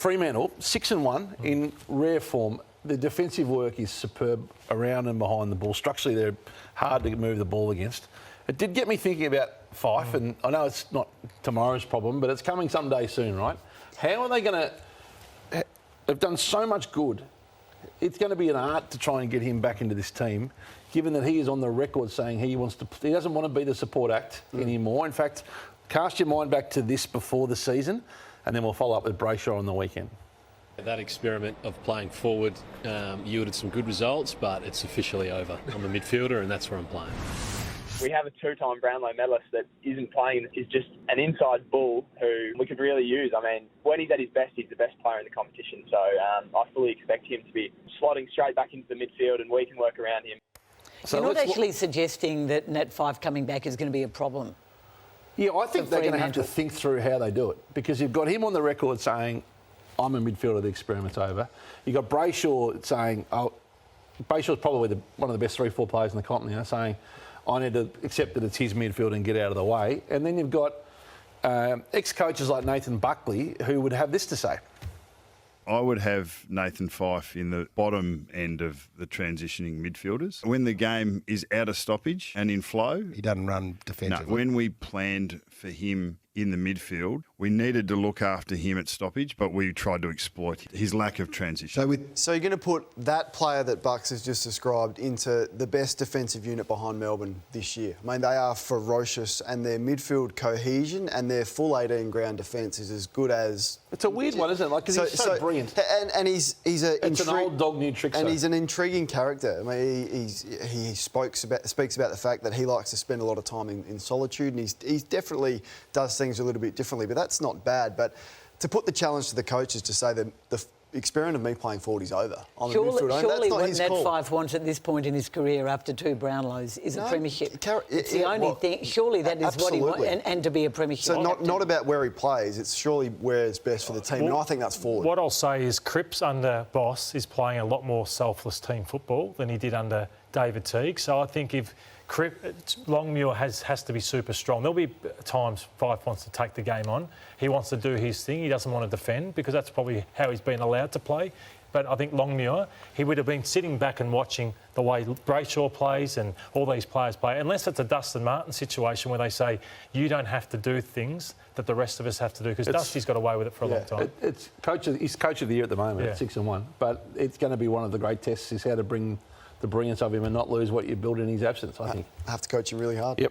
Fremantle, 6-1 in rare form. The defensive work is superb around and behind the ball. Structurally, they're hard to move the ball against. It did get me thinking about Fyfe, and I know it's not tomorrow's problem, but it's coming someday soon, right? How are they going to... They've done so much good. It's going to be an art to try and get him back into this team, given that he is on the record saying he doesn't want to be the support act anymore. In fact, cast your mind back to this before the season, and then we'll follow up with Brayshaw on the weekend. That experiment of playing forward yielded some good results, but it's officially over. I'm a midfielder, and that's where I'm playing. We have a two-time Brownlow medalist that isn't playing, is just an inside bull who we could really use. I mean, when he's at his best, he's the best player in the competition. So I fully expect him to be slotting straight back into the midfield, and we can work around him. So you're not actually suggesting that Nat Fyfe coming back is going to be a problem? Yeah, I think they're going to have to think through how they do it, because you've got him on the record saying, I'm a midfielder, the experiment's over. You've got Brayshaw saying, Brayshaw's probably one of the best 3-4 players in the continent, saying, I need to accept that it's his midfield and get out of the way. And then you've got ex-coaches like Nathan Buckley who would have this to say. I would have Nathan Fyfe in the bottom end of the transitioning midfielders. When the game is out of stoppage and in flow... He doesn't run defensively. No, when we planned for him in the midfield, we needed to look after him at stoppage, but we tried to exploit his lack of transition. So you're going to put that player that Bucks has just described into the best defensive unit behind Melbourne this year. I mean, they are ferocious, and their midfield cohesion and their full 18 ground defence is as good as... It's a weird one, isn't it? Like, because he's so brilliant. And he's It's an old dog, new trick. And he's an intriguing character. I mean, he speaks about the fact that he likes to spend a lot of time in solitude, and he definitely does things a little bit differently, but that's not bad. But to put the challenge to the coaches to say that the experiment of me playing forward is over. Surely what Nat Fyfe wants at this point in his career after 2 Brownlows is a premiership. It's the only thing. Surely that is what he wants, and to be a premiership. So not about where he plays, it's surely where it's best for the team, and I think that's forward. What I'll say is Cripps under Boss is playing a lot more selfless team football than he did under David Teague. So I think if Longmuir has to be super strong. There'll be times Fyfe wants to take the game on. He wants to do his thing. He doesn't want to defend, because that's probably how he's been allowed to play. But I think Longmuir, he would have been sitting back and watching the way Brayshaw plays and all these players play, unless it's a Dustin Martin situation where they say, you don't have to do things that the rest of us have to do, because Dusty's got away with it for a long time. He's coach of the year at the moment at 6-1, but it's going to be one of the great tests, is how to bring the brilliance of him and not lose what you build in his absence, I think. I have to coach him really hard. Yep.